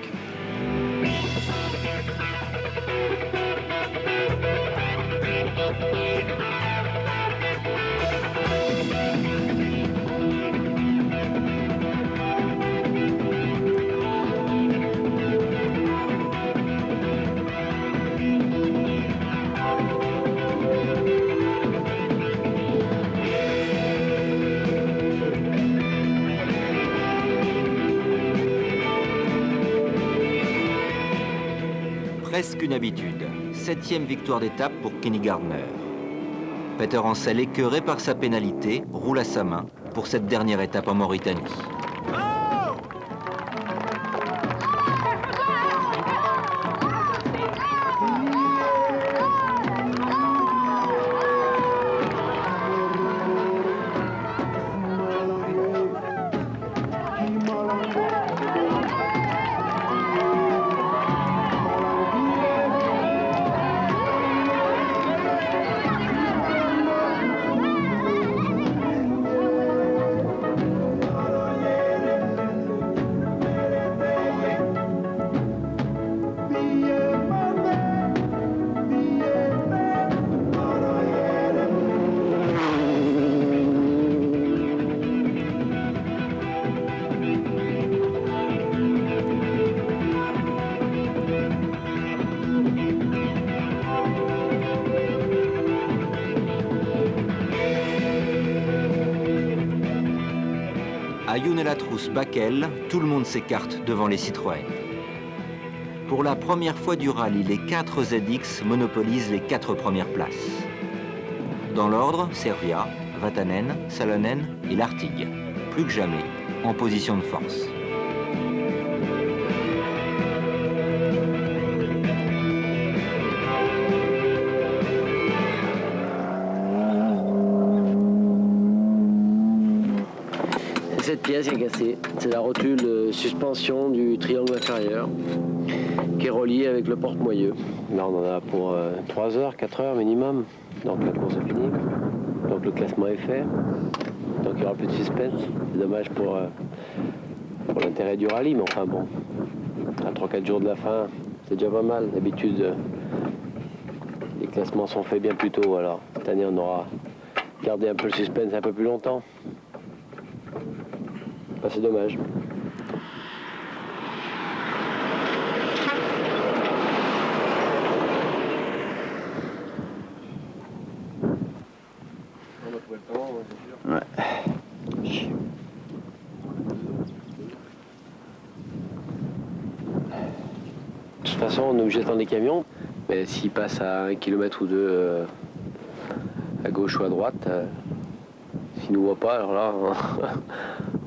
Presque une habitude. 7e victoire d'étape pour Kenny Gardner. Peter Ancel, écœuré par sa pénalité, roule à sa main pour cette dernière étape en Mauritanie. Ayoun El Atrouss Bakel, tout le monde s'écarte devant les Citroën. Pour la première fois du rallye, les 4 ZX monopolisent les 4 premières places. Dans l'ordre, Servia, Vatanen, Salonen et Lartigue. Plus que jamais, en position de force. Cette pièce qui est cassée, c'est la rotule suspension du triangle inférieur qui est reliée avec le porte-moyeu. Là on en a pour 3 heures, 4 heures minimum, donc la course est finie, donc le classement est fait, donc il n'y aura plus de suspense. C'est dommage pour l'intérêt du rallye, mais enfin bon, à 3-4 jours de la fin, c'est déjà pas mal. D'habitude, les classements sont faits bien plus tôt, alors cette année on aura gardé un peu le suspense un peu plus longtemps. C'est dommage. Ouais. De toute façon, on est obligé d'attendre les camions, mais s'ils passent à 1 km ou 2 à gauche ou à droite, s'ils ne nous voient pas, alors là,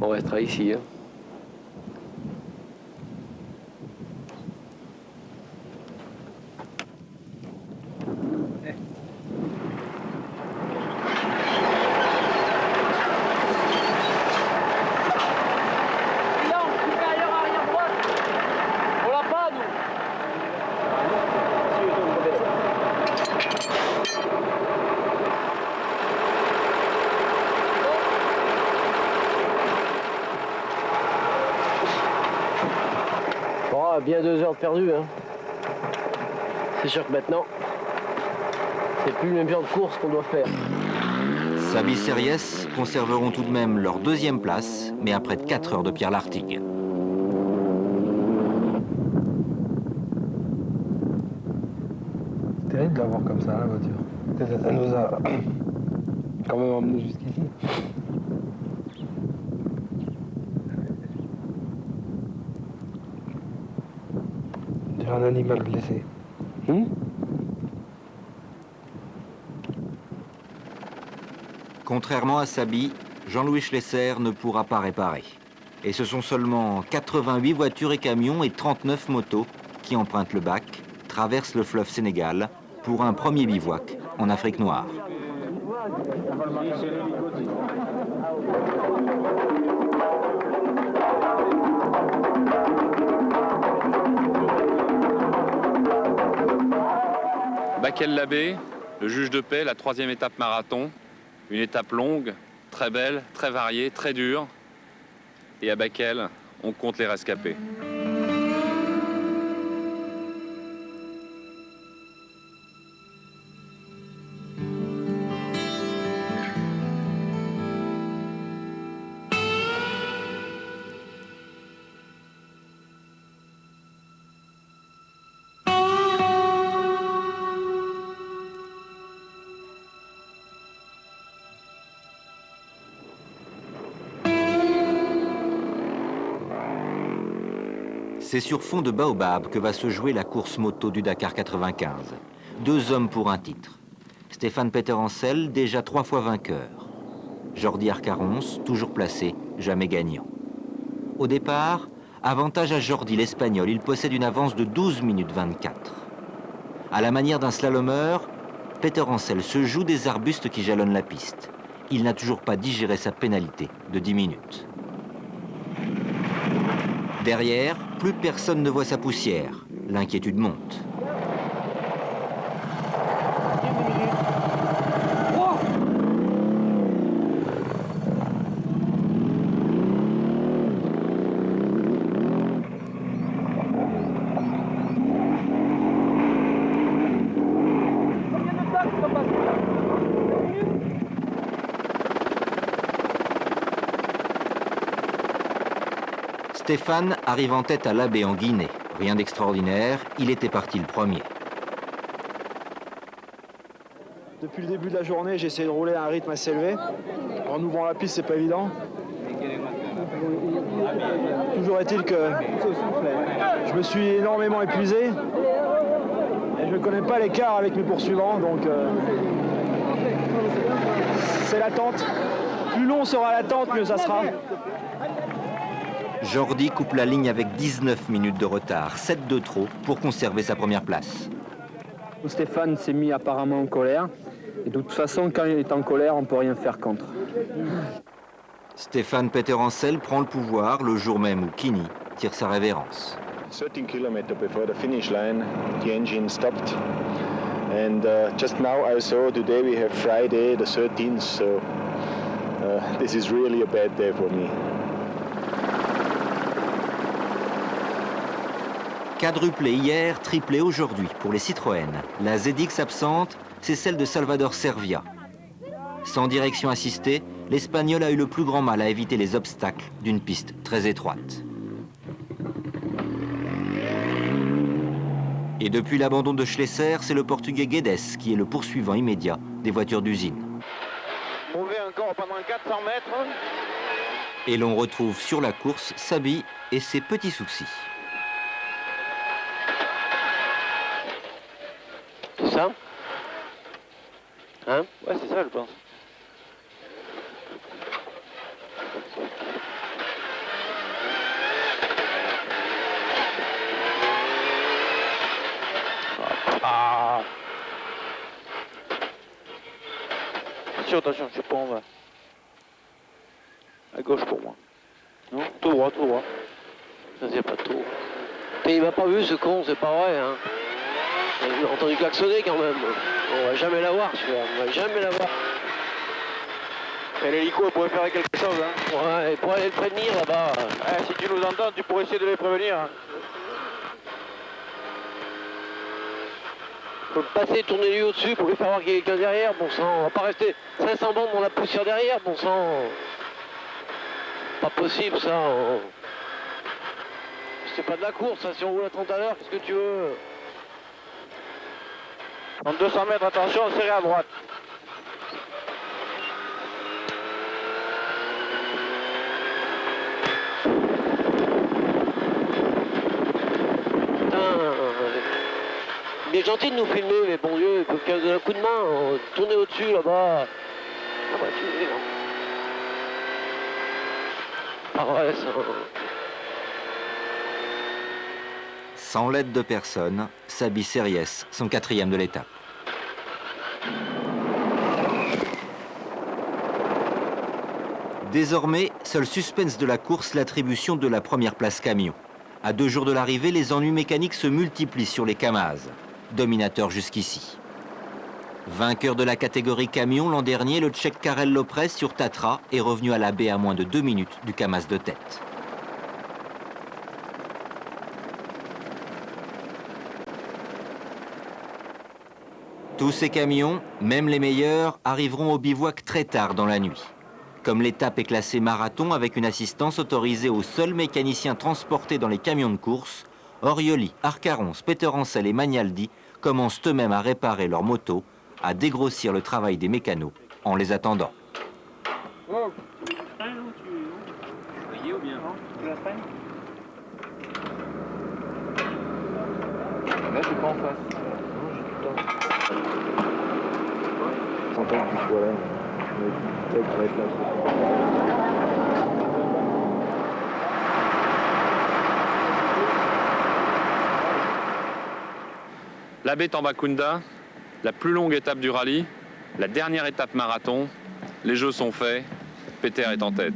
on restera ici. Hein. Bien 2 heures de perdu. Hein. C'est sûr que maintenant, c'est plus le même genre de course qu'on doit faire. Sabi Series conserveront tout de même leur 2e place, mais après 4 heures de Pierre Lartigue. C'est terrible d'avoir comme ça la voiture. Elle nous a quand même emmenés jusqu'ici. J'ai un animal blessé. Contrairement à Sabi, Jean-Louis Schlesser ne pourra pas réparer. Et ce sont seulement 88 voitures et camions et 39 motos qui empruntent le bac, traversent le fleuve Sénégal pour un premier bivouac en Afrique noire. Bakel-Labé, le juge de paix, la 3e étape marathon. Une étape longue, très belle, très variée, très dure. Et à Bakel, on compte les rescapés. C'est sur fond de baobab que va se jouer la course moto du Dakar 95. 2 hommes pour un titre. Stéphane Peterencel, déjà 3 fois vainqueur. Jordi Arcarons, toujours placé, jamais gagnant. Au départ, avantage à Jordi l'Espagnol. Il possède une avance de 12 minutes 24. À la manière d'un slalomeur, Peterencel se joue des arbustes qui jalonnent la piste. Il n'a toujours pas digéré sa pénalité de 10 minutes. Derrière, plus personne ne voit sa poussière. L'inquiétude monte. Stéphane arrive en tête à Labé en Guinée. Rien d'extraordinaire, il était parti le premier. Depuis le début de la journée, j'ai essayé de rouler à un rythme assez élevé. En ouvrant la piste, c'est pas évident. Toujours est-il que je me suis énormément épuisé. Et je ne connais pas l'écart avec mes poursuivants, donc c'est l'attente. Plus long sera l'attente, mieux ça sera. Jordi coupe la ligne avec 19 minutes de retard, 7 de trop pour conserver sa première place. Stéphane s'est mis apparemment en colère. Et de toute façon, quand il est en colère, on ne peut rien faire contre. Stéphane Peterencel prend le pouvoir le jour même où Kini tire sa révérence. 13 km before the finish line, the engine stopped. And just now I saw today we have Friday the 13th, so this is really a bad day for me. Quadruplé hier, triplé aujourd'hui pour les Citroën. La ZX absente, c'est celle de Salvador Servia. Sans direction assistée, l'Espagnol a eu le plus grand mal à éviter les obstacles d'une piste très étroite. Et depuis l'abandon de Schlesser, c'est le Portugais Guedes qui est le poursuivant immédiat des voitures d'usine. Mouvez encore pendant 400 mètres. Et l'on retrouve sur la course Sabi et ses petits soucis. C'est ça? Hein? Ouais, c'est ça, je pense. Ah! Attention, je sais pas où on va. À gauche pour moi. Non? Tout droit, tout droit. Ça, c'est pas tout. Et il m'a pas vu, ce con, c'est pas vrai, hein. J'ai entendu klaxonner quand même. On va jamais l'avoir, celui-là. On va jamais l'avoir. Et l'hélico pourrait faire quelque chose, hein. Ouais, il pourrait aller le prévenir là-bas. Ouais, si tu nous entends, tu pourrais essayer de les prévenir. Hein. Faut passer, tourner lui au-dessus pour lui faire voir qu'il y a quelqu'un derrière, bon sang. On va pas rester 500 bandes dans la poussière derrière, bon sang. Pas possible, ça. C'est pas de la course, ça. Si on roule à 30 à l'heure, qu'est-ce que tu veux? En 200 mètres, attention, serré à droite. Il est gentil de nous filmer, mais bon Dieu, il peut faire un coup de main, tourner au-dessus là-bas. Ah bah tu es là. Ah ouais, ça... Sans l'aide de personne, Sabi Series, son 4e de l'étape. Désormais, seul suspense de la course, l'attribution de la première place camion. À 2 jours de l'arrivée, les ennuis mécaniques se multiplient sur les Kamaz, dominateur jusqu'ici. Vainqueur de la catégorie camion l'an dernier, le Tchèque Karel Lopres sur Tatra est revenu à la baie à moins de 2 minutes du Kamaz de tête. Tous ces camions, même les meilleurs, arriveront au bivouac très tard dans la nuit. Comme l'étape est classée marathon avec une assistance autorisée aux seuls mécaniciens transportés dans les camions de course, Orioli, Arcarons, Peter Ancel et Magnaldi commencent eux-mêmes à réparer leurs motos, à dégrossir le travail des mécanos en les attendant. Oh. Là, je suis pas en face. Non, j'ai tout le temps. J'entends que tu sois là. Mais peut-être que ça va être là. La baie Tambacounda, la plus longue étape du rallye, la dernière étape marathon. Les jeux sont faits. Peter est en tête.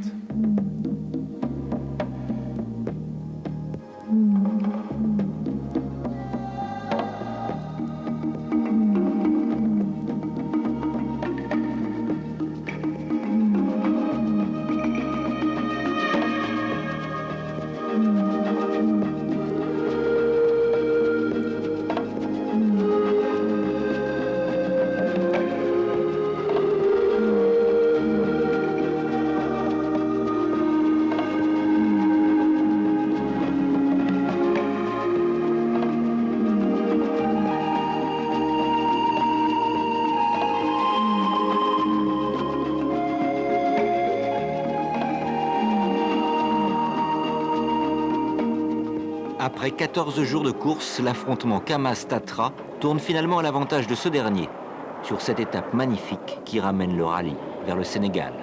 Après 14 jours de course, l'affrontement Kamaz-Tatra tourne finalement à l'avantage de ce dernier, sur cette étape magnifique qui ramène le rallye vers le Sénégal.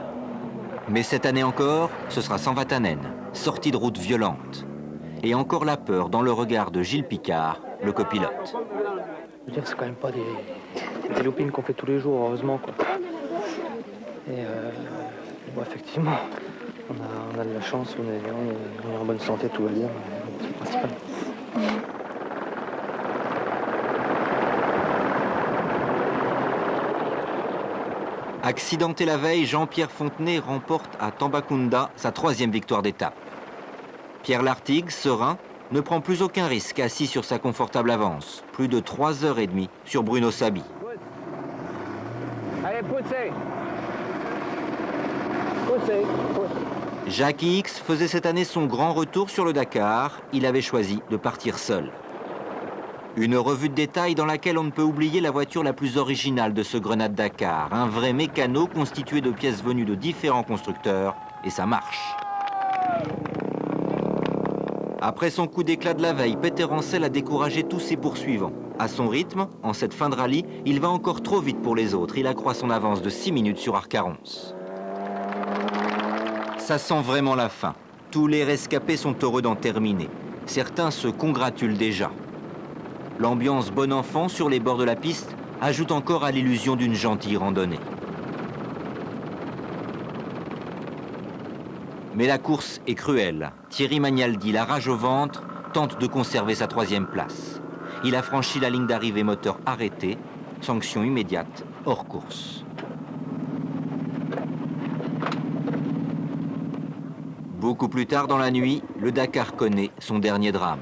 Mais cette année encore, ce sera sans Vatanen, sortie de route violente. Et encore la peur dans le regard de Gilles Picard, le copilote. Je veux dire, c'est quand même pas des loopings qu'on fait tous les jours, heureusement, quoi. Et bon, effectivement, on a de la chance, on est en bonne santé, tout va bien. C'est le principal. Accidenté la veille, Jean-Pierre Fontenay remporte à Tambacounda sa 3e victoire d'étape. Pierre Lartigue, serein, ne prend plus aucun risque assis sur sa confortable avance. Plus de 3h30 sur Bruno Sabi. Allez, poussez. Jackie X faisait cette année son grand retour sur le Dakar. Il avait choisi de partir seul. Une revue de détail dans laquelle on ne peut oublier la voiture la plus originale de ce Grenade Dakar. Un vrai mécano constitué de pièces venues de différents constructeurs. Et ça marche. Après son coup d'éclat de la veille, Peter Ancel a découragé tous ses poursuivants. À son rythme, en cette fin de rallye, il va encore trop vite pour les autres. Il accroît son avance de 6 minutes sur Arcarons. Ça sent vraiment la fin. Tous les rescapés sont heureux d'en terminer. Certains se congratulent déjà. L'ambiance bon enfant sur les bords de la piste ajoute encore à l'illusion d'une gentille randonnée. Mais la course est cruelle. Thierry Magnaldi, la rage au ventre, tente de conserver sa 3e place. Il a franchi la ligne d'arrivée moteur arrêté. Sanction immédiate, hors course. Beaucoup plus tard dans la nuit, le Dakar connaît son dernier drame.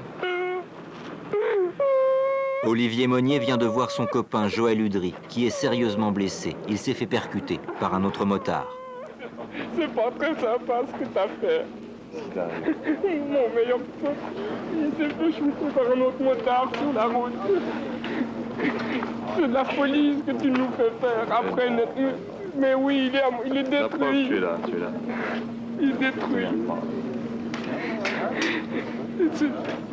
Olivier Monnier vient de voir son copain Joël Udry, qui est sérieusement blessé. Il s'est fait percuter par un autre motard. C'est pas très sympa ce que t'as fait. Mon meilleur pote, il s'est fait shooter par un autre motard sur la route. C'est de la folie ce que tu nous fais faire. Après, mais oui, il est détruit. Tu es là. Il est détruit.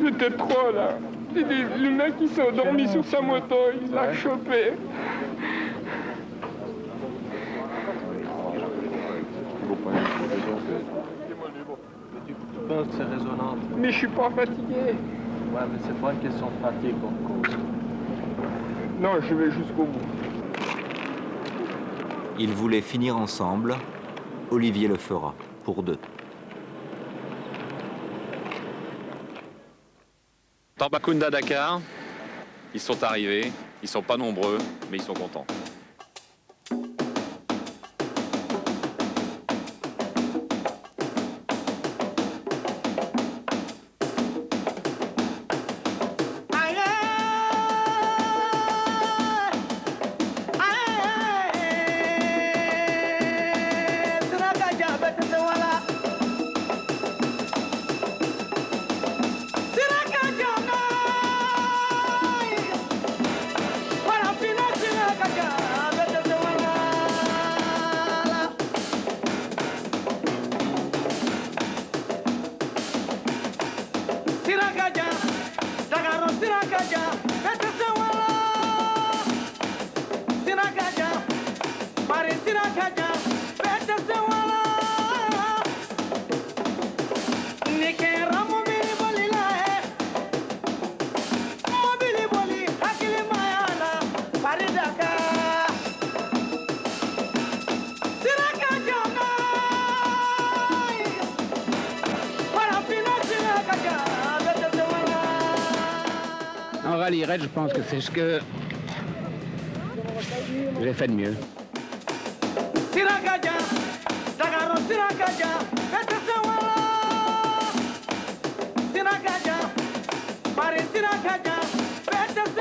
C'était trop là. Le mec il s'est endormi sur sa moto, il l'a chopé. Tu penses que c'est raisonnable? Mais je suis pas fatigué. Ouais, mais c'est pas une question de fatigue qu'on cause. Non, je vais jusqu'au bout. Ils voulaient finir ensemble. Olivier le fera, pour deux. Tambacounda Dakar, ils sont arrivés, ils sont pas nombreux, mais ils sont contents. En rallye raid, je pense que c'est ce que j'ai fait de mieux. Sirakaja, Dagaro Sirakaja, Betasawala. Sirakaja, Paris Sirakaja, Betasawala.